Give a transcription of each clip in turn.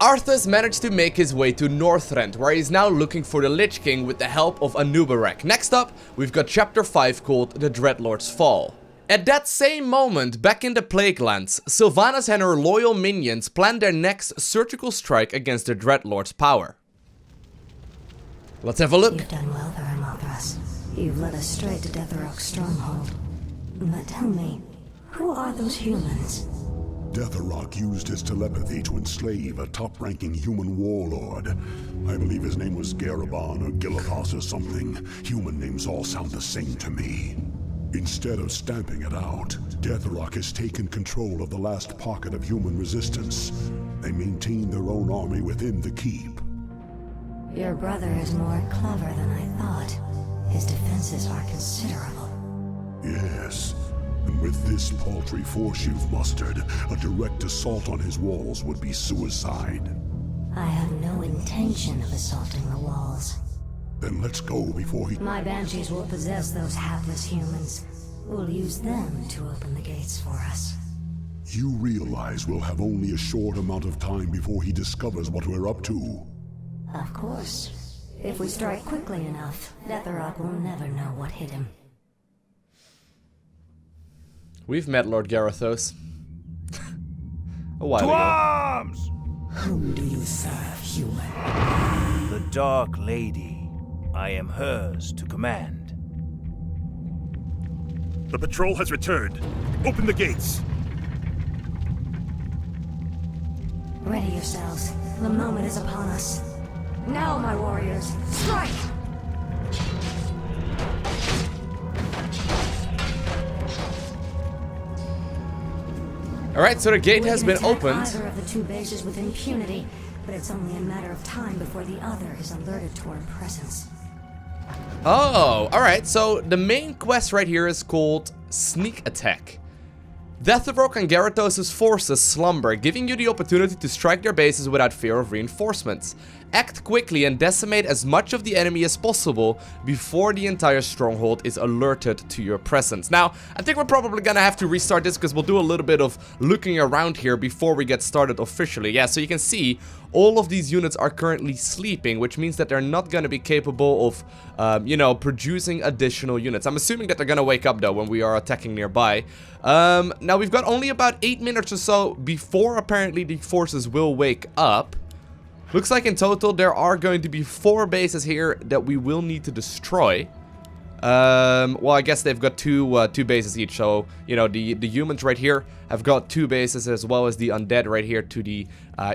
Arthas managed to make his way to Northrend, where he's now looking for the Lich King with the help of Anubarak. Next up, we've got chapter 5 called The Dreadlords' Fall. At that same moment, back in the Plague Lands, Sylvanas and her loyal minions planned their next surgical strike against the Dreadlords' power. Let's have a look. You've done well there, Nathrezim. You've led us straight to Deathrok's stronghold. But tell me, who are those humans? Deathrok used his telepathy to enslave a top-ranking human warlord. I believe his name was Garabon or Garithos or something. Human names all sound the same to me. Instead of stamping it out, Deathrok has taken control of the last pocket of human resistance. They maintain their own army within the keep. Your brother is more clever than I thought. His defenses are considerable. Yes. And with this paltry force you've mustered, a direct assault on his walls would be suicide. I have no intention of assaulting the walls. Then let's go before he... My banshees will possess those hapless humans. We'll use them to open the gates for us. You realize we'll have only a short amount of time before he discovers what we're up to. Of course. If we strike quickly enough, Deathrok will never know what hit him. We've met Lord Garithos. A while To ago. arms! Whom do you serve, human? The Dark Lady. I am hers to command. The patrol has returned. Open the gates. Ready yourselves. The moment is upon us. Now, my warriors, strike! Alright, so the gate has been opened. Either of the two bases with impunity, but it's only a matter of time before the other is alerted to our presence. Oh, alright, so the main quest right here is called Sneak Attack. Deathrok and Garithos' forces slumber, giving you the opportunity to strike their bases without fear of reinforcements. Act quickly and decimate as much of the enemy as possible before the entire stronghold is alerted to your presence. Now, I think we're probably gonna have to restart this because we'll do a little bit of looking around here before we get started officially. Yeah, so you can see all of these units are currently sleeping, which means that they're not gonna be capable of, you know, producing additional units. I'm assuming that they're gonna wake up though when we are attacking nearby. Now we've got only about 8 minutes or so before apparently the forces will wake up. Looks like in total there are going to be 4 bases here that we will need to destroy. Well, I guess they've got two bases each, so, you know, the humans right here have got 2 bases as well as the undead right here to the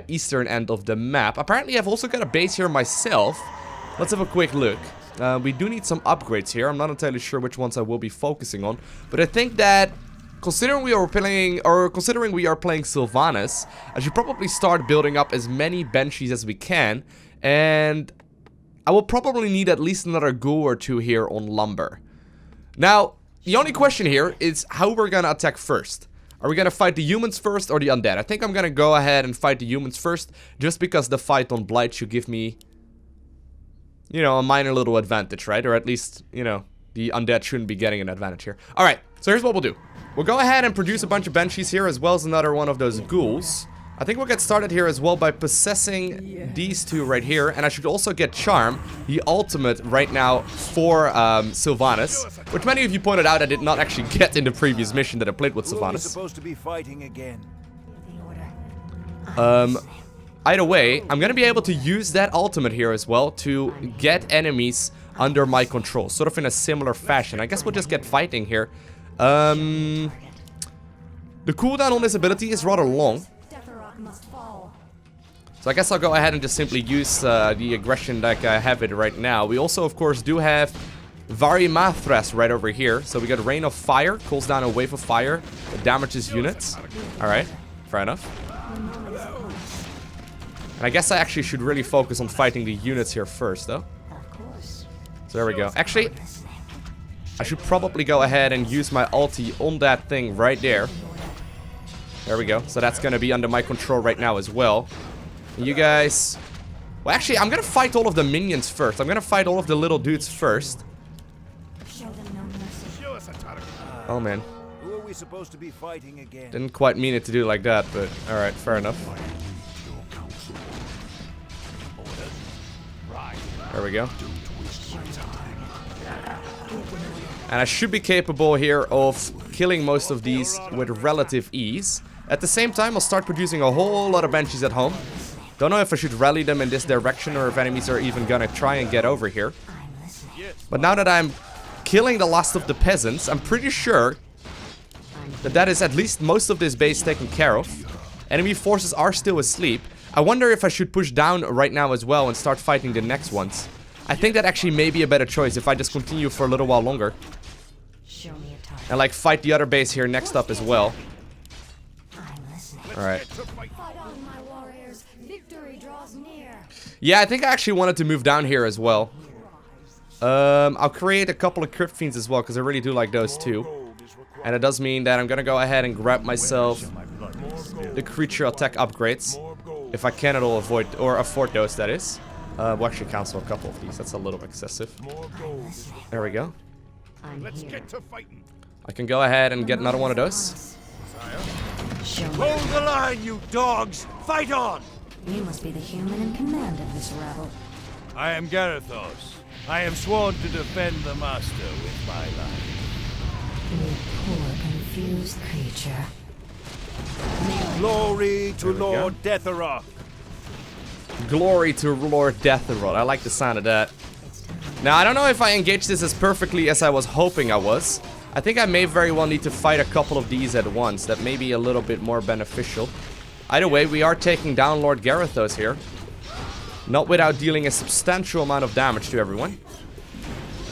eastern end of the map. Apparently I've also got a base here myself. Let's have a quick look. We do need some upgrades here. I'm not entirely sure which ones I will be focusing on, but I think that considering we are playing Sylvanas, I should probably start building up as many banshees as we can, and I will probably need at least another ghoul or 2 here on lumber. Now, the only question here is how we're gonna attack first. Are we gonna fight the humans first or the undead? I think I'm gonna go ahead and fight the humans first, just because the fight on Blight should give me, you know, a minor little advantage, right? Or at least, you know, the undead shouldn't be getting an advantage here. Alright, so here's what we'll do. We'll go ahead and produce a bunch of banshees here as well as another one of those ghouls. I think we'll get started here as well by possessing these 2 right here. And I should also get Charm, the ultimate right now for Sylvanas, which many of you pointed out I did not actually get in the previous mission that I played with Sylvanas. Supposed to be fighting again. Either way, I'm gonna be able to use that ultimate here as well to get enemies under my control, sort of in a similar fashion. I guess we'll just get fighting here. The cooldown on this ability is rather long, so I guess I'll go ahead and just simply use the aggression like I have it right now. We also, of course, do have Nathrezim right over here. So we got Rain of Fire, cools down a wave of fire, that damages units. Alright, fair enough. And I guess I actually should really focus on fighting the units here first, though. So there we go. Actually, I should probably go ahead and use my ulti on that thing right there. There we go. So that's going to be under my control right now as well. And you guys... Well, actually, I'm going to fight all of the minions first. I'm going to fight all of the little dudes first. Oh, man. Who are we supposed to be fighting again? Didn't quite mean it to do like that, but alright, fair enough. There we go. And I should be capable here of killing most of these with relative ease. At the same time, I'll start producing a whole lot of Banshees at home. Don't know if I should rally them in this direction or if enemies are even gonna try and get over here. But now that I'm killing the last of the peasants, I'm pretty sure that that is at least most of this base taken care of. Enemy forces are still asleep. I wonder if I should push down right now as well and start fighting the next ones. I think that actually may be a better choice if I just continue for a little while longer. And like fight the other base here next up as well. Alright. Yeah, I think I actually wanted to move down here as well. I'll create a couple of Crypt Fiends as well, because I really do like those too. And it does mean that I'm gonna go ahead and grab myself the creature attack upgrades. If I can at all avoid, or afford those, that is. We'll actually cancel a couple of these, that's a little excessive. There we go. Let's get to fighting. I can go ahead and get another one of those. Hold the line, you dogs! Fight on! You must be the human in command of this rabble. I am Garithos. I am sworn to defend the Master with my life. You poor, confused creature. Glory to Lord Garithos. Glory to Lord Garithos. I like the sound of that. Now, I don't know if I engaged this as perfectly as I was hoping I was. I think I may very well need to fight a couple of these at once. That may be a little bit more beneficial. Either way, we are taking down Lord Garithos here. Not without dealing a substantial amount of damage to everyone.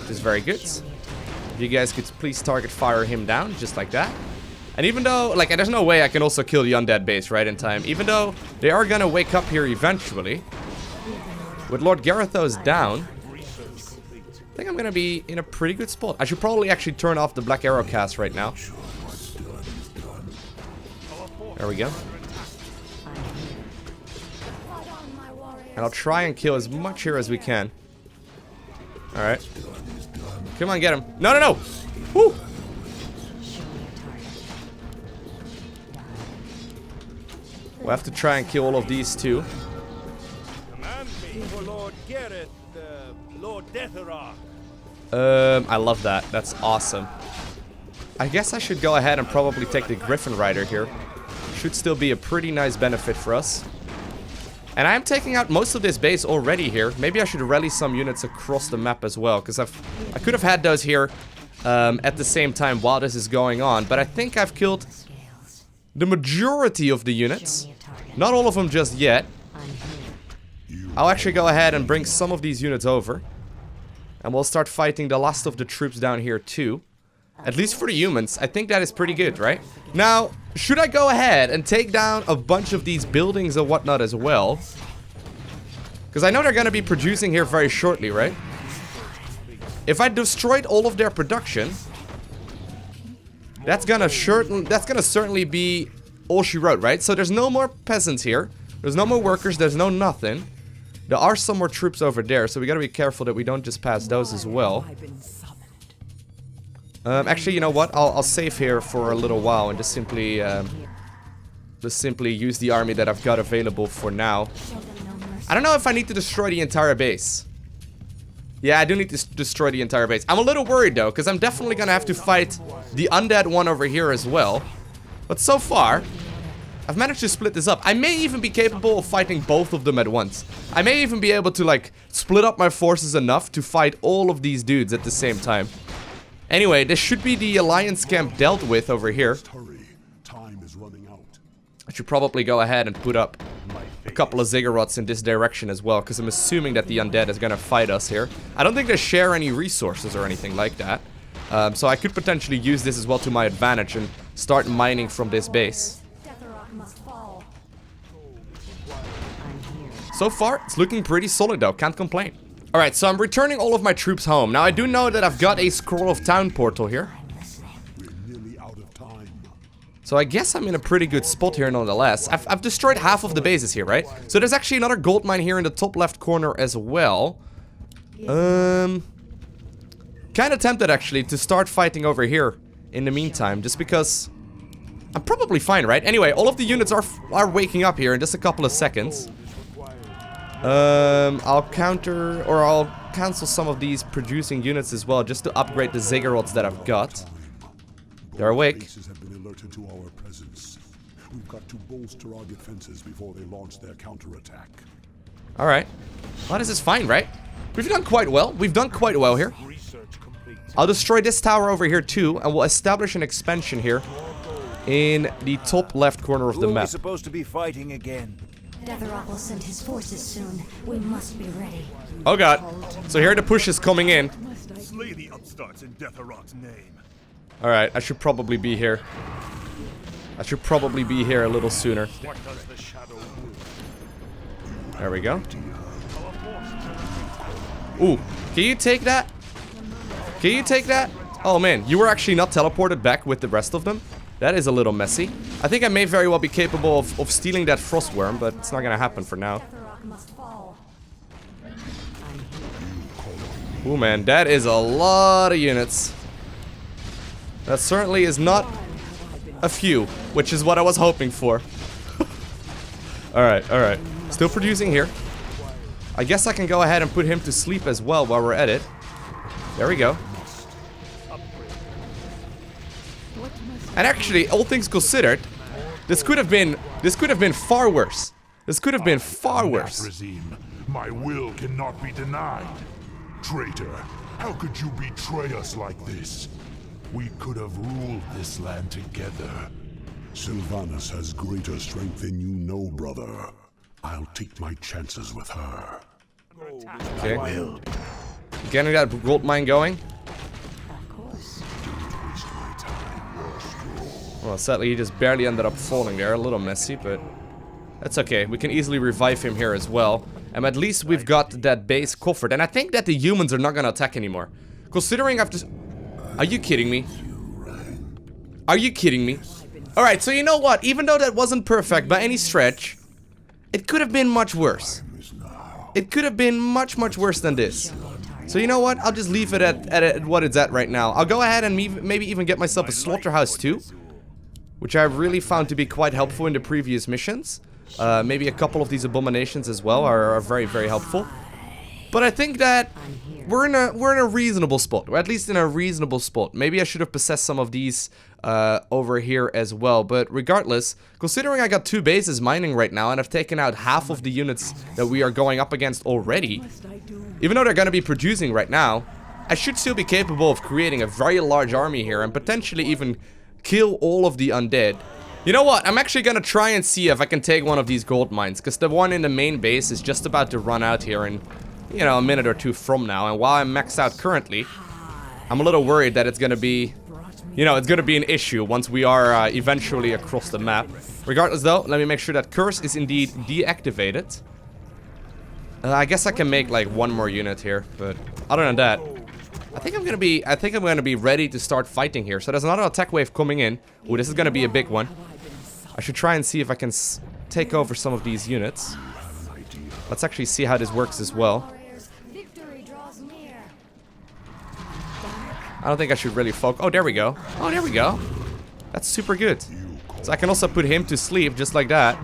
Which is very good. If you guys could please target fire him down, just like that. And even though, like, there's no way I can also kill the undead base right in time. Even though they are gonna wake up here eventually. With Lord Garithos down, I think I'm gonna be in a pretty good spot. I should probably actually turn off the Black Arrow cast right now. There we go. And I'll try and kill as much here as we can. Alright. Come on, get him. No, no, no! Woo! We'll have to try and kill all of these too. Command me for Lord Garith, Lord Garithos. I love that. That's awesome. I guess I should go ahead and probably take the Griffin Rider here. Should still be a pretty nice benefit for us. And I'm taking out most of this base already here. Maybe I should rally some units across the map as well, because I could have had those here at the same time while this is going on. But I think I've killed the majority of the units. Not all of them just yet. I'll actually go ahead and bring some of these units over. And we'll start fighting the last of the troops down here too. At least for the humans. I think that is pretty good, right? Now, should I go ahead and take down a bunch of these buildings and whatnot as well? Because I know they're going to be producing here very shortly, right? If I destroyed all of their production, that's gonna certainly be all she wrote, right? So there's no more peasants here. There's no more workers. There's no nothing. There are some more troops over there, so we gotta be careful that we don't just pass those as well. Actually, you know what? I'll save here for a little while and just simply use the army that I've got available for now. I don't know if I need to destroy the entire base. Yeah, I do need to destroy the entire base. I'm a little worried though, because I'm definitely gonna have to fight the undead one over here as well. But so far, I've managed to split this up. I may even be capable of fighting both of them at once. I may even be able to, like, split up my forces enough to fight all of these dudes at the same time. Anyway, this should be the Alliance camp dealt with over here. Time is running out. I should probably go ahead and put up a couple of ziggurats in this direction as well, because I'm assuming that the undead is going to fight us here. I don't think they share any resources or anything like that. So I could potentially use this as well to my advantage and start mining from this base. So far, it's looking pretty solid though, can't complain. Alright, so I'm returning all of my troops home. Now I do know that I've got a Scroll of Town portal here. So I guess I'm in a pretty good spot here nonetheless. I've destroyed half of the bases here, right? So there's actually another gold mine here in the top left corner as well. Kind of tempted actually to start fighting over here in the meantime, just because I'm probably fine, right? Anyway, all of the units are waking up here in just a couple of seconds. I'll cancel some of these producing units as well, just to upgrade the ziggurats that I've got. They're awake. Bases have been alerted to our presence. We've got to bolster our defenses before they launch their counterattack. Alright. Well, this is fine, right? We've done quite well. We've done quite well here. I'll destroy this tower over here too, and we'll establish an expansion here in the top left corner of the map. We're supposed to be fighting again. Deathrok will send his forces soon. We must be ready. Oh god. So here the push is coming in. Slay the upstarts in Deathrok's name. Alright, I should probably be here. I should probably be here a little sooner. What does the shadow do? There we go. Ooh, can you take that? Can you take that? Oh man, you were actually not teleported back with the rest of them? That is a little messy. I think I may very well be capable of stealing that frost worm, but it's not gonna happen for now. Deathrok must fall. Ooh man, that is a lot of units. That certainly is not a few, which is what I was hoping for. Alright, alright. Still producing here. I guess I can go ahead and put him to sleep as well while we're at it. There we go. And actually, all things considered, this could have been far worse. This could have been far worse. Nathrezim, my will cannot be denied. Traitor, how could you betray us like this? We could have ruled this land together. Sylvanas has greater strength than you know, brother. I'll take my chances with her. Okay. Getting that gold mine going. Of course. Well, sadly, he just barely ended up falling there. A little messy, but that's okay. We can easily revive him here as well. And at least we've got that base covered. And I think that the humans are not going to attack anymore. Considering I've just... Are you kidding me? Are you kidding me? Alright, so you know what? Even though that wasn't perfect by any stretch, it could have been much worse. It could have been much, much worse than this. So you know what? I'll just leave it at what it's at right now. I'll go ahead and maybe even get myself a slaughterhouse too, which I've really found to be quite helpful in the previous missions. Maybe a couple of these abominations as well are very, very helpful. But I think that we're in a reasonable spot, or at least in a reasonable spot. Maybe I should have possessed some of these over here as well. But regardless, considering I got 2 bases mining right now and I've taken out half of the units that we are going up against already, even though they're going to be producing right now, I should still be capable of creating a very large army here and potentially even kill all of the undead. You know what? I'm actually going to try and see if I can take one of these gold mines, because the one in the main base is just about to run out here in, you know, a minute or two from now. And while I'm maxed out currently, I'm a little worried that it's going to be, you know, it's going to be an issue once we are eventually across the map. Regardless though, let me make sure that curse is indeed deactivated. I guess I can make like 1 more unit here, but other than that, I think I'm gonna be ready to start fighting here. So there's another attack wave coming in. Ooh, this is gonna be a big one. I should try and see if I can take over some of these units. Let's actually see how this works as well. Victory draws near. I don't think I should really focus. Oh, there we go. Oh, there we go. That's super good. So I can also put him to sleep just like that,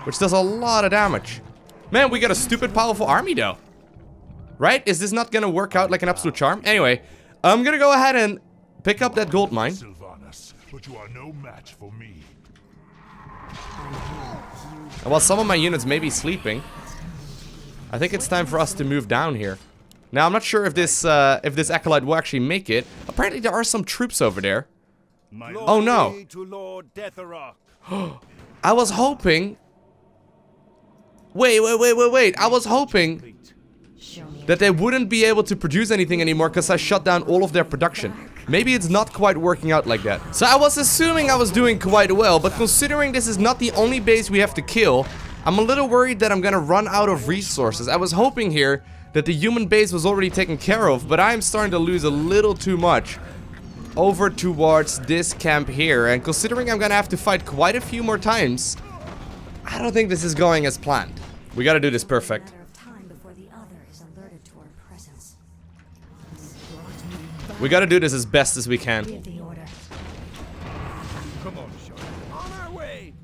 which does a lot of damage. Man, we got a stupid powerful army though. Right? Is this not gonna work out like an absolute charm? Anyway, I'm gonna go ahead and pick up that gold mine. Sylvanas, but you are no match for me. And while some of my units may be sleeping, I think it's time for us to move down here. Now, I'm not sure if this acolyte will actually make it. Apparently, there are some troops over there. Oh no! To Lord Deathrok. I was hoping. Wait! I was hoping that they wouldn't be able to produce anything anymore because I shut down all of their production. Maybe it's not quite working out like that. So I was assuming I was doing quite well, but considering this is not the only base we have to kill, I'm a little worried that I'm gonna run out of resources. I was hoping here that the human base was already taken care of, but I'm starting to lose a little too much over towards this camp here. And considering I'm gonna have to fight quite a few more times, I don't think this is going as planned. We gotta do this perfect. We gotta do this as best as we can. Give the order. Come on, Sean. On our way.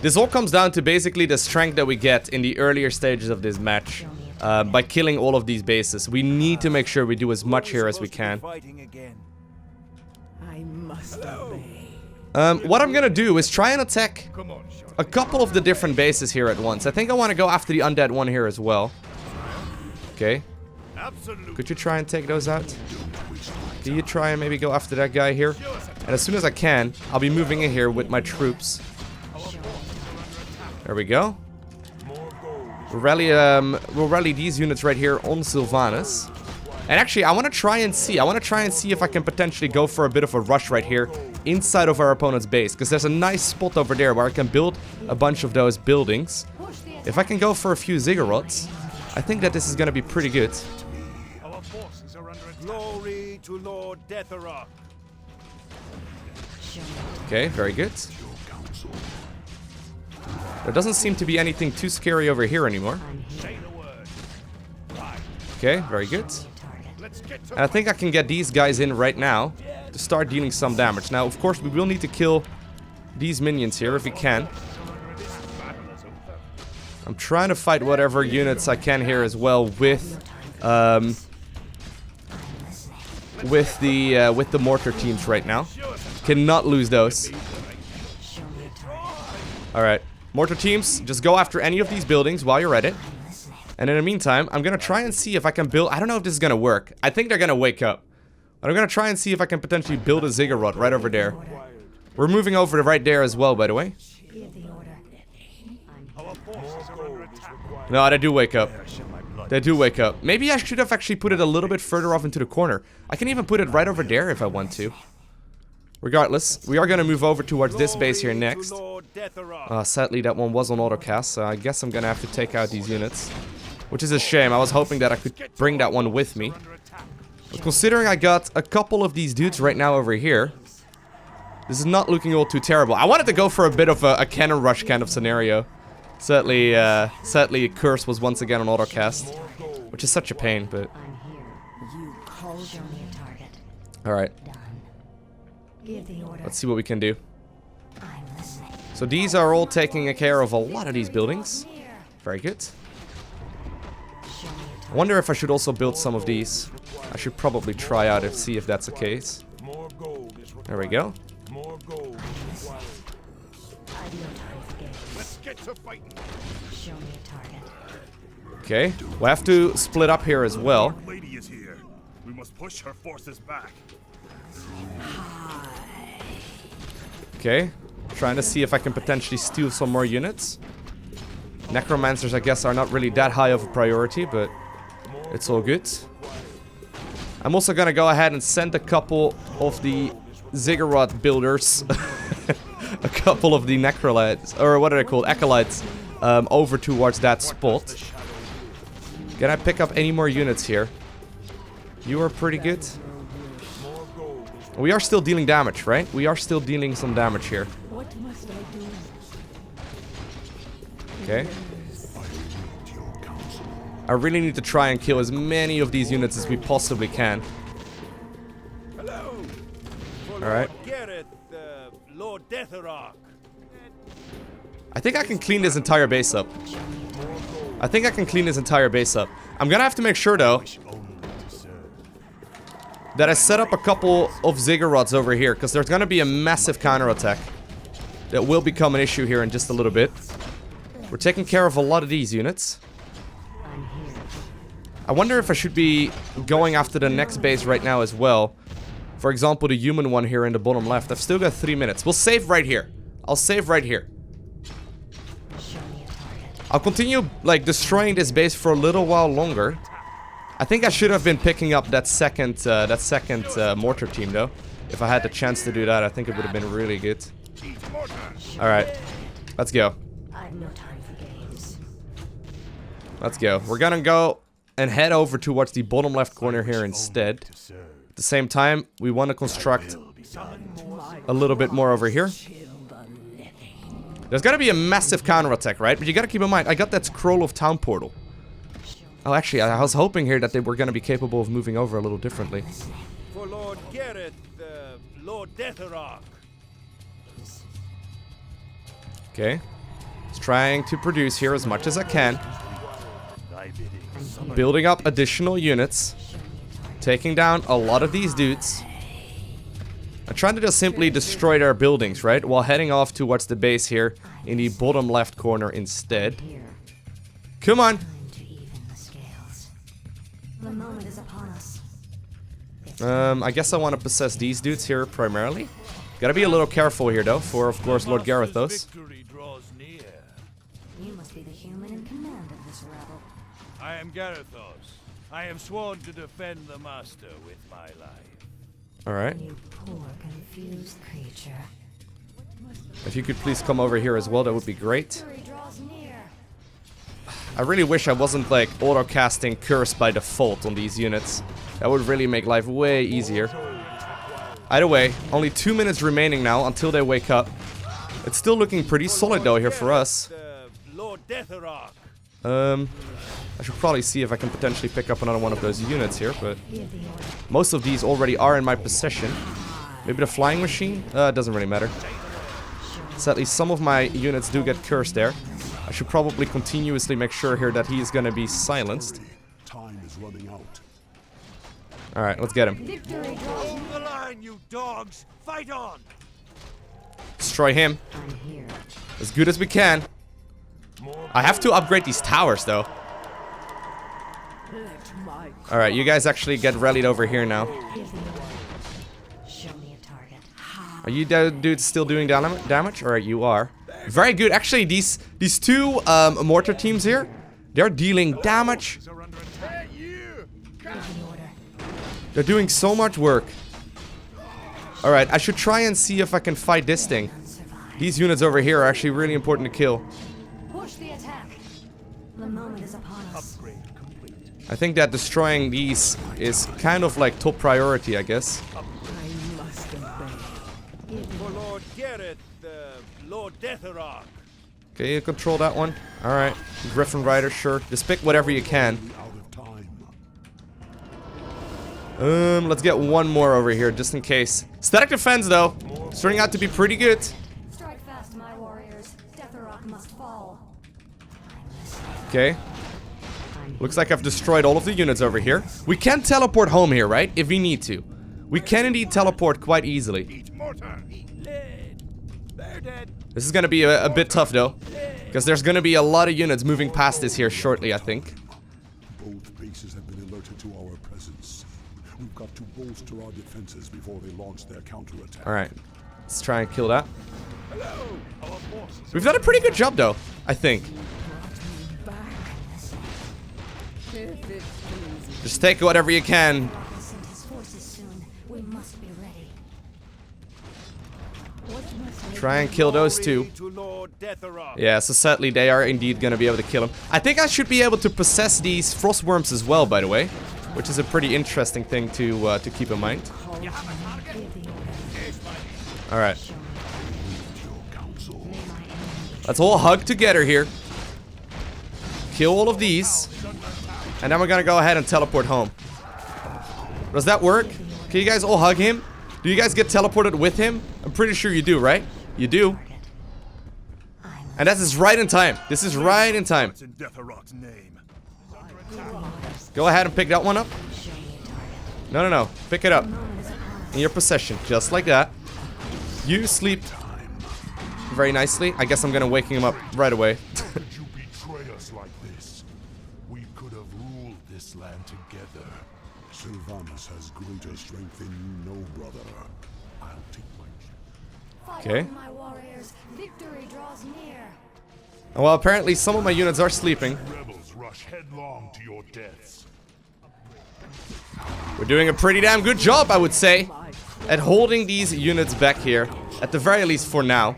This all comes down to basically the strength that we get in the earlier stages of this match. By killing all of these bases. We need to make sure we do as much here as we can. I must obey. What I'm gonna do is try and attack a couple of the different bases here at once. I think I want to go after the undead one here as well. Okay. Could you try and take those out? Can you try and maybe go after that guy here? And as soon as I can, I'll be moving in here with my troops. There we go. We'll rally these units right here on Sylvanas. And actually, I want to try and see. I want to try and see if I can potentially go for a bit of a rush right here inside of our opponent's base. Because there's a nice spot over there where I can build a bunch of those buildings. If I can go for a few ziggurats, I think that this is going to be pretty good. Our forces are under attack. Glory to Lord Garithos. Okay, very good. There doesn't seem to be anything too scary over here anymore. Okay, very good. And I think I can get these guys in right now to start dealing some damage. Now, of course, we will need to kill these minions here if we can. I'm trying to fight whatever units I can here as well with the mortar teams right now. Cannot lose those. All right. Mortar teams, just go after any of these buildings while you're at it. And in the meantime, I'm gonna try and see if I can build... I don't know if this is gonna work. I think they're gonna wake up. But I'm gonna try and see if I can potentially build a ziggurat right over there. We're moving over to right there as well, by the way. No, they do wake up. They do wake up. Maybe I should have actually put it a little bit further off into the corner. I can even put it right over there if I want to. Regardless, we are going to move over towards this base here next. Sadly, that one was on autocast, so I guess I'm going to have to take out these units. Which is a shame. I was hoping that I could bring that one with me. But considering I got a couple of these dudes right now over here, this is not looking all too terrible. I wanted to go for a bit of a cannon rush kind of scenario. Sadly, Curse was once again on autocast, which is such a pain, but... Alright. Let's see what we can do. So these are all taking care of a lot of these buildings. Very good. I wonder if I should also build some of these. I should probably try out and see if that's the case. There we go. Okay, we'll have to split up here as well. Lady is here. We must push her forces back. Okay, trying to see if I can potentially steal some more units. Necromancers, I guess, are not really that high of a priority, but it's all good. I'm also gonna go ahead and send a couple of the ziggurat builders, a couple of the necrolites, or what are they called, acolytes, over towards that spot. Can I pick up any more units here? You are pretty good. We are still dealing damage, right? We are still dealing some damage here. What must I do? Okay. I really need to try and kill as many of these units as we possibly can. Hello. Alright. Lord Garithos. I think I can clean this entire base up. I think I can clean this entire base up. I'm gonna have to make sure, though, that I set up a couple of ziggurats over here, because there's gonna be a massive counterattack that will become an issue here in just a little bit. We're taking care of a lot of these units. I wonder if I should be going after the next base right now as well. For example, the human one here in the bottom left. I've still got 3 minutes. We'll save right here. I'll save right here. I'll continue, like, destroying this base for a little while longer. I think I should have been picking up that second mortar team, though. If I had the chance to do that, I think it would have been really good. Alright. Let's go. Let's go. We're gonna go and head over towards the bottom left corner here instead. At the same time, we want to construct a little bit more over here. There's gotta be a massive counterattack, right? But you gotta keep in mind, I got that scroll of town portal. Oh, actually, I was hoping here that they were gonna be capable of moving over a little differently. For Lord Garithos, Lord Garithos. Okay. Trying to produce here as much as I can. Thy bidding. Building up additional units. Taking down a lot of these dudes. I'm trying to just simply destroy their buildings, right? While heading off towards the base here in the bottom left corner instead. Come on. Time to even the scales. The moment is upon us. I guess I want to possess these dudes here primarily. Gotta be a little careful here though, for of course Lord Garithos. Victory draws near. You must be the human in command of this rebel. I am Garithos. I am sworn to defend the Master with my life. Alright. You poor, confused creature. If you could please come over here as well, that would be great. Victory draws near. I really wish I wasn't like auto-casting Curse by default on these units. That would really make life way easier. Either way, only 2 minutes remaining now until they wake up. It's still looking pretty solid though here for us. Lord Garithos. I should probably see if I can potentially pick up another one of those units here, but Give the order. most of these already are in my possession. Maybe the flying machine? It doesn't really matter. Sadly, some of my units do get cursed there. I should probably continuously make sure here that he is gonna be silenced. Time is running out. Alright, let's get him. Victory draws near. Hold the line, you dogs! Fight on! Destroy him I'm here. as good as we can. I have to upgrade these towers though. Let my Alright, you guys actually get rallied over here now. Give the order. Show me a target. Are you dudes still doing damage? Alright, you are. Very good. Actually, these two mortar teams here, they're dealing damage. Give the order. They're doing so much work. Alright, I should try and see if I can fight this thing. Survive. These units over here are actually really important to kill. Push the attack. The moment is upon us. I think that destroying these is kind of like top priority, I guess. I must obey. For Lord Gareth, Lord Garithos. Okay, you control that one. Alright. Griffin Rider, sure. Just pick whatever you can. Out of time. Let's get one more over here, just in case. Static defense, though. It's turning out to be pretty good. Strike fast, my warriors. Deathrok must fall. Okay. Looks like I've destroyed all of the units over here. We can teleport home here, right? If we need to. We can indeed teleport quite easily. Eat mortar! Eat lead! They're dead! This is gonna be a bit tough, though. Because there's gonna be a lot of units moving past this here shortly, I think. Both bases have been alerted to our presence. We've got to bolster our defenses before they launch their counterattack. Alright. Let's try and kill that. We've done a pretty good job, though, I think. If it pleases. Just take whatever you can. Garithos sent his forces soon. We must be ready. What must I Try and kill those two. Glory to Lord Garithos. Yeah, so sadly they are indeed gonna be able to kill him. I think I should be able to possess these frost worms as well, by the way, which is a pretty interesting thing to keep in mind. Give the order. All right, Your counsel. May my enemy let's all hug together here. Kill all of these, and then we're gonna go ahead and teleport home. Does that work? Can you guys all hug him? Do you guys get teleported with him? I'm pretty sure you do, right? You do. And that is right in time. This is right in time. It's in Deathrok's name. Go ahead and pick that one up. show me a target. No, no, no. Pick it up. The moment is upon us. In your possession, just like that. You sleep very nicely. I guess I'm gonna wake him up right away. Did you betray us like this? We could have ruled this land together. Sylvanas has greater strength than you know, brother. I'll take my Fight Okay. on, my warriors. Victory draws near. Well, apparently some of my units are sleeping. rebels rush headlong to your deaths. We're doing a pretty damn good job, I would say, at holding these units back here. At the very least for now.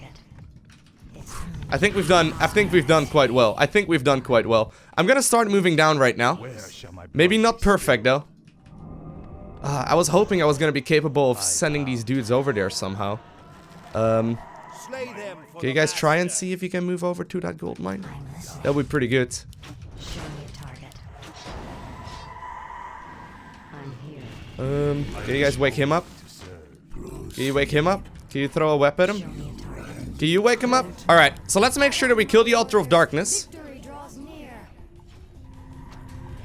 I think we've done quite well. I'm gonna start moving down right now. Where shall my Maybe not perfect though. I was hoping I was gonna be capable of sending these dudes over there somehow. slay them for Can you the guys try and Master? see if you can move over to that gold mine? I'm listening. That would be pretty good. Show me a target. I'm here. Can you guys wake him up? Can you wake him up? Can you throw a whip at him? Show me a target. Can you wake him up? Alright, so let's make sure that we kill the Altar of Darkness. Victory draws near.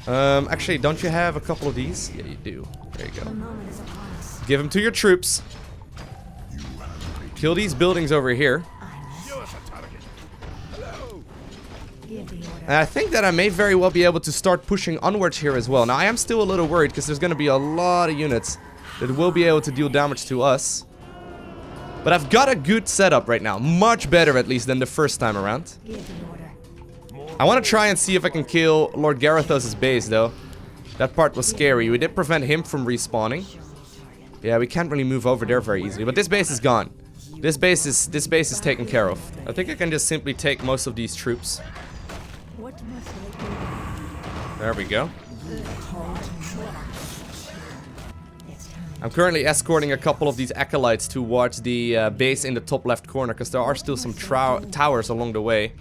Actually, don't you have a couple of these? Yeah, you do. There you go. The moment is upon us. Give them to your troops. Kill these buildings over here. Give the order. And I think that I may very well be able to start pushing onwards here as well. Now, I am still a little worried because there's going to be a lot of units that will be able to deal damage to us. But I've got a good setup right now. Much better, at least, than the first time around. Give the order. I want to try and see if I can kill Lord Garithos' base, though. That part was scary. We did prevent him from respawning. Yeah, we can't really move over there very easily. But this base is gone. This base is taken care of. I think I can just simply take most of these troops. What must I There we go. It's time. I'm currently escorting a couple of these acolytes towards the base in the top left corner, because there are still some towers along the way.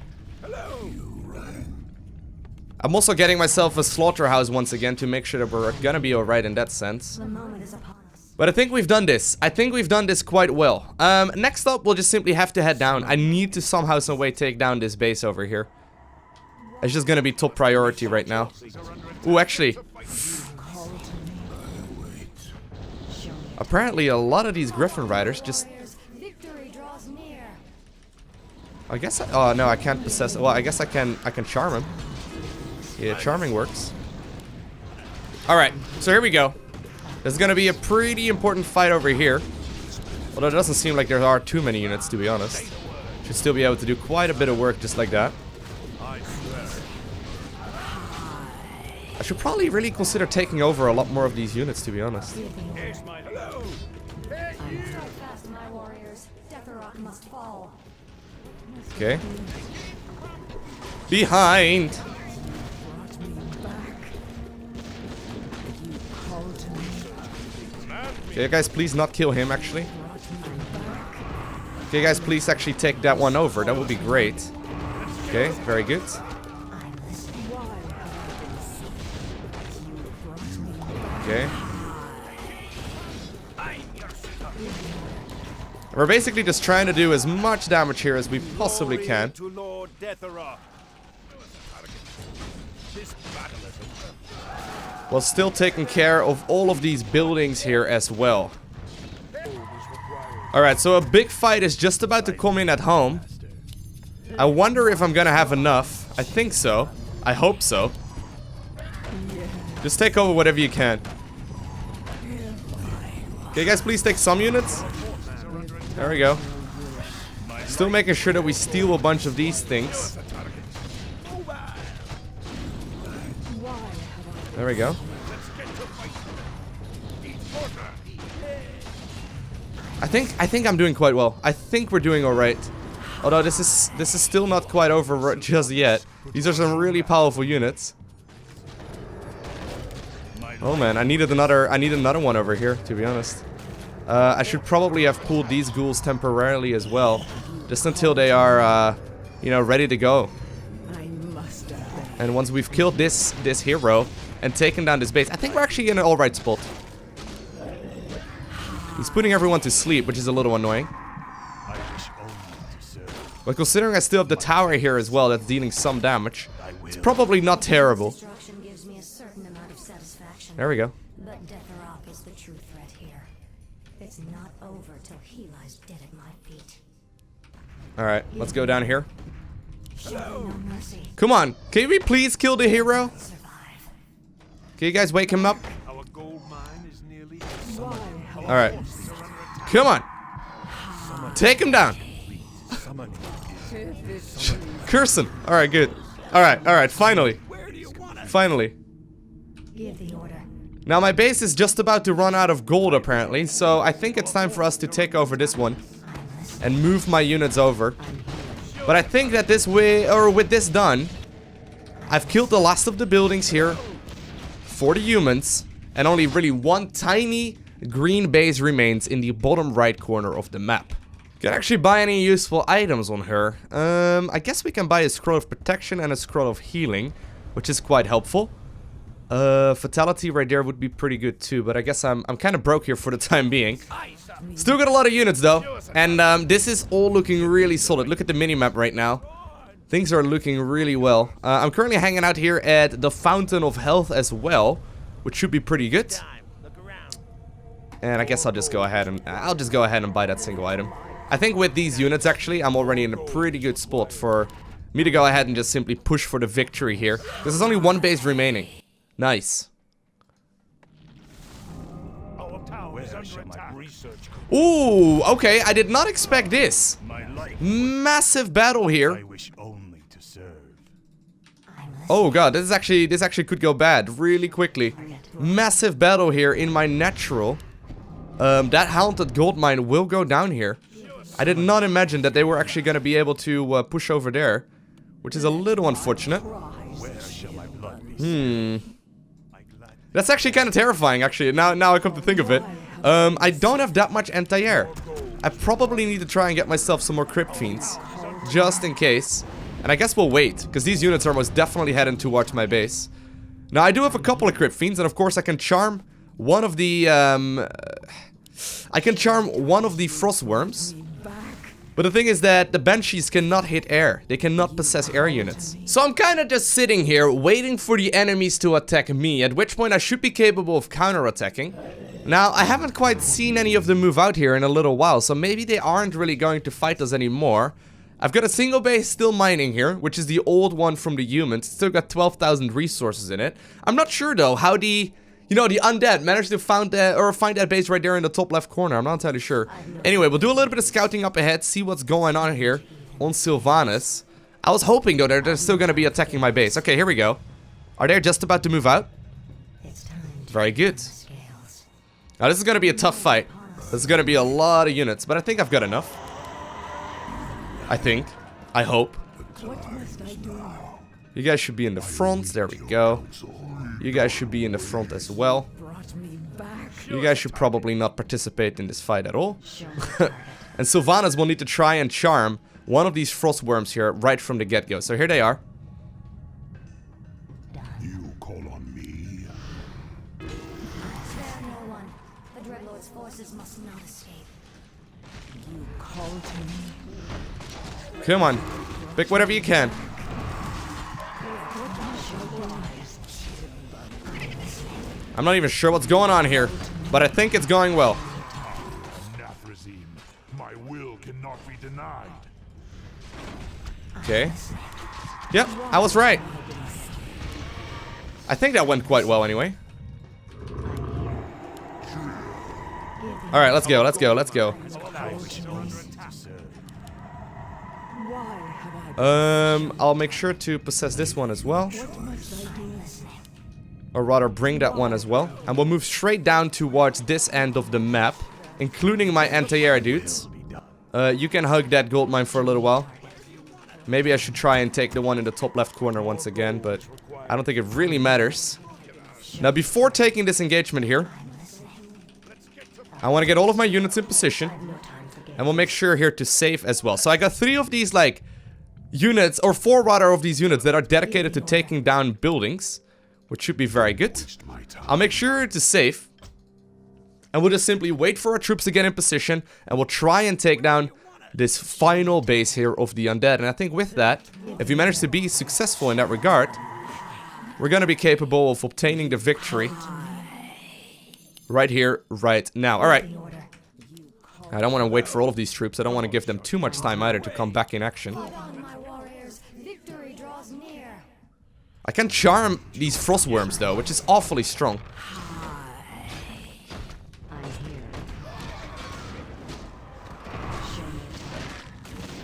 I'm also getting myself a slaughterhouse once again to make sure that we're gonna be alright in that sense. The moment is upon us. But I think we've done this. I think we've done this quite well. Next up, we'll just simply have to head down. I need to somehow, some way take down this base over here. It's just gonna be top priority right now. Ooh, actually. Apparently, a lot of these Griffin Riders just... Victory draws near. I guess oh, no, I can't possess... Well, I guess I can charm him. Yeah, charming works. Alright, so here we go. There's gonna be a pretty important fight over here. Although it doesn't seem like there are too many units, to be honest. Should still be able to do quite a bit of work just like that. I should probably really consider taking over a lot more of these units, to be honest. Stand fast, my warriors. Deathrok must fall. Okay. Behind! Okay, guys, please not kill him, actually. Okay, guys, please actually take that one over. That would be great. Okay, very good. Okay. We're basically just trying to do as much damage here as we possibly can. To Lord Garithos. This battle is While still taking care of all of these buildings here as well. Alright, so a big fight is just about to come in at home. I wonder if I'm gonna have enough. I think so. I hope so. Just take over whatever you can. Okay, guys, please take some units. There we go. Still making sure that we steal a bunch of these things. There we go. I think I'm doing quite well. I think we're doing all right. Although this is still not quite over just yet. These are some really powerful units. Oh man, I needed another one over here, to be honest. I should probably have pulled these ghouls temporarily as well, just until they are, you know, ready to go. I must obey. And once we've killed this hero and taken down this base, I think we're actually in an alright spot. He's putting everyone to sleep, which is a little annoying. But considering I still have the tower here as well, that's dealing some damage, it's probably not terrible. Destruction gives me a certain amount of satisfaction. There we go. But Deathrok is the true threat here. It's not over till he lies dead at my feet. Alright, let's go down here. Show me no mercy. Come on, can we please kill the hero? Survive. Can you guys wake him up? Our gold mine is nearly. Alright. Come on. Take him down. Curse him. Alright, good. Alright, finally. Finally. Give the order. Now my base is just about to run out of gold apparently, so I think it's time for us to take over this one and move my units over. But I think that this way, or with this done, I've killed the last of the buildings here for the humans, and only really one tiny green base remains in the bottom right corner of the map. Can't actually buy any useful items on her. I guess we can buy a scroll of protection and a scroll of healing, which is quite helpful. Fatality right there would be pretty good too, but I guess I'm kind of broke here for the time being. Still got a lot of units though, and this is all looking really solid. Look at the minimap right now. Things are looking really well. I'm currently hanging out here at the Fountain of Health as well, which should be pretty good. And I guess I'll just go ahead and buy that single item. I think with these units actually, I'm already in a pretty good spot for me to go ahead and just simply push for the victory here. There's only one base remaining. Nice. Ooh, okay, I did not expect this. Massive battle here. Oh god, this actually could go bad really quickly. Massive battle here in my natural. That haunted gold mine will go down here. I did not imagine that they were actually going to be able to push over there, which is a little unfortunate. That's actually kind of terrifying, actually. Now I come to think of it. I don't have that much anti-air. I probably need to try and get myself some more Crypt Fiends, just in case. And I guess we'll wait, because these units are most definitely heading towards my base. Now, I do have a couple of Crypt Fiends, and of course I can charm one of the, Frost Worms. But the thing is that the Banshees cannot hit air. They cannot possess air units. So I'm kind of just sitting here, waiting for the enemies to attack me, at which point I should be capable of counter-attacking. Now, I haven't quite seen any of them move out here in a little while, so maybe they aren't really going to fight us anymore. I've got a single base still mining here, which is the old one from the humans. It's still got 12,000 resources in it. I'm not sure though how the undead managed to find that base right there in the top left corner. I'm not entirely sure. Anyway, we'll do a little bit of scouting up ahead, see what's going on here on Sylvanas. I was hoping though that they're still going to be attacking my base. Okay, here we go. Are they just about to move out? Very good. Now this is going to be a tough fight. This is going to be a lot of units, but I think I've got enough. I think. I hope. You guys should be in the front. There we go. You guys should be in the front as well. You guys should probably not participate in this fight at all. And Sylvanas will need to try and charm one of these frost worms here right from the get-go. So here they are. You call on me. Spare no one. The Dreadlords' forces must not escape. You call to me. Come on. Pick whatever you can. I'm not even sure what's going on here, but I think it's going well. Nathrezim, my will cannot be denied. Okay. Yep, I was right. I think that went quite well anyway. Alright, let's go, let's go, let's go. I'll make sure to possess this one as well. Or rather, bring that one as well. And we'll move straight down towards this end of the map, including my anti-air dudes. You can hug that gold mine for a little while. Maybe I should try and take the one in the top left corner once again, but I don't think it really matters. Now, before taking this engagement here, I want to get all of my units in position. And we'll make sure here to save as well. So I got 3 of these, like, units, or 4 rather of these units that are dedicated to taking down buildings, which should be very good. I'll make sure to save. And we'll just simply wait for our troops to get in position, and we'll try and take down this final base here of the undead. And I think with that, if we manage to be successful in that regard, we're going to be capable of obtaining the victory right here, right now. Alright. I don't want to wait for all of these troops. I don't want to give them too much time either to come back in action. I can charm these frost worms though, which is awfully strong.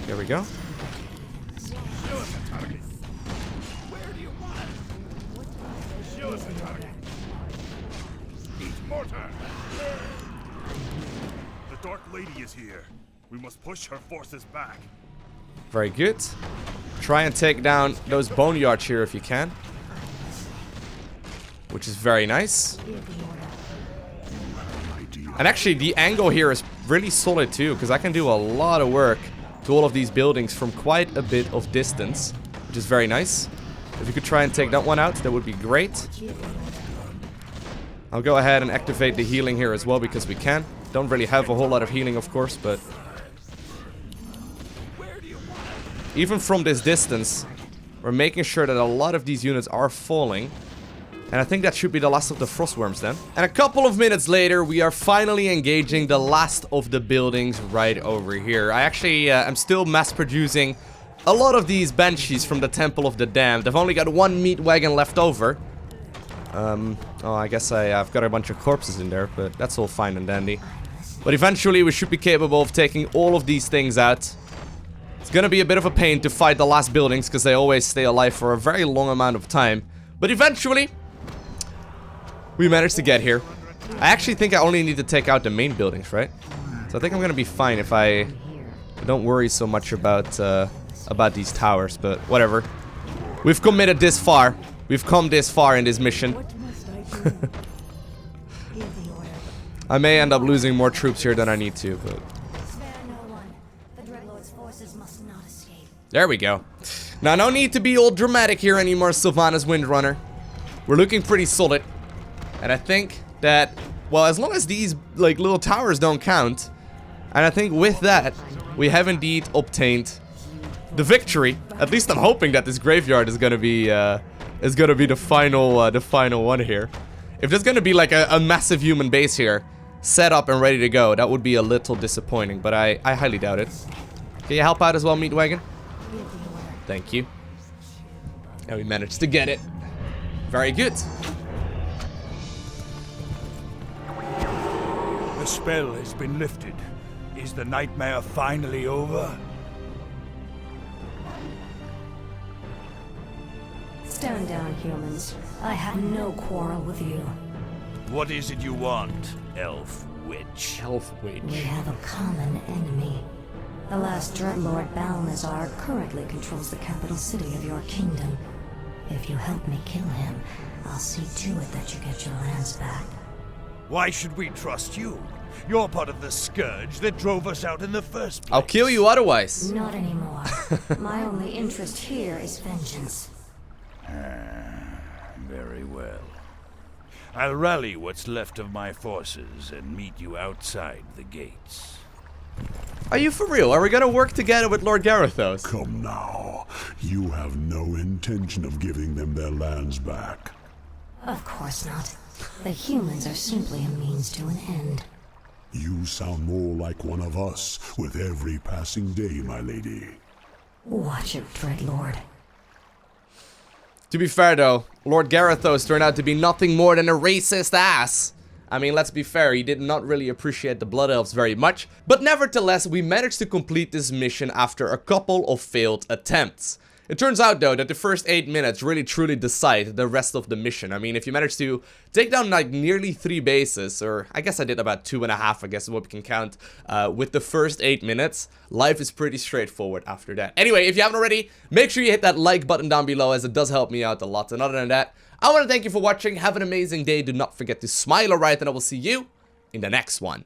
There we go. The Dark Lady is here. We must push her forces back. Very good. Try and take down those boneyards here if you can. Which is very nice. And actually, the angle here is really solid too, because I can do a lot of work to all of these buildings from quite a bit of distance, which is very nice. If you could try and take that one out, that would be great. I'll go ahead and activate the healing here as well because we can. Don't really have a whole lot of healing, of course, but even from this distance, we're making sure that a lot of these units are falling. And I think that should be the last of the frostworms then. And a couple of minutes later, we are finally engaging the last of the buildings right over here. I actually am still mass producing a lot of these banshees from the Temple of the Damned. I've only got one meat wagon left over. Oh, I guess I've got a bunch of corpses in there, but that's all fine and dandy. But eventually we should be capable of taking all of these things out. It's gonna be a bit of a pain to fight the last buildings because they always stay alive for a very long amount of time. But eventually, we managed to get here. I actually think I only need to take out the main buildings, right? So I think I'm gonna be fine if I don't worry so much about these towers, but whatever. We've committed this far. We've come this far in this mission. I may end up losing more troops here than I need to, but... Spare no one. The Dreadlords' forces must not escape. There we go. Now, no need to be all dramatic here anymore, Sylvanas Windrunner. We're looking pretty solid. And I think that, well, as long as these, like, little towers don't count, and I think with that, we have indeed obtained the victory. At least I'm hoping that this graveyard is gonna be the final one here. If there's gonna be like a massive human base here, set up and ready to go, that would be a little disappointing, but I highly doubt it. Can you help out as well, Meat Wagon? Thank you. And we managed to get it. Very good. The spell has been lifted. Is the nightmare finally over? Stand down, humans. I have no quarrel with you. What is it you want, elf witch? Elf witch. We have a common enemy. The last Dreadlord, Balnazar, currently controls the capital city of your kingdom. If you help me kill him, I'll see to it that you get your lands back. Why should we trust you? You're part of the Scourge that drove us out in the first place. I'll kill you otherwise. Not anymore. My only interest here is vengeance. Very well. I'll rally what's left of my forces and meet you outside the gates. Are you for real? Are we gonna work together with Lord Garithos? Come now. You have no intention of giving them their lands back. Of course not. The humans are simply a means to an end. You sound more like one of us with every passing day, my lady. Watch it, Dreadlord. To be fair though, Lord Garithos turned out to be nothing more than a racist ass. I mean, let's be fair, he did not really appreciate the Blood Elves very much, but nevertheless, we managed to complete this mission after a couple of failed attempts. It turns out though that the first 8 minutes really truly decide the rest of the mission. I mean, if you manage to take down like nearly 3 bases, or I guess I did about 2.5, I guess is what we can count, with the first 8 minutes, life is pretty straightforward after that. Anyway, if you haven't already, make sure you hit that like button down below as it does help me out a lot. And other than that, I want to thank you for watching, have an amazing day, do not forget to smile alright, and I will see you in the next one.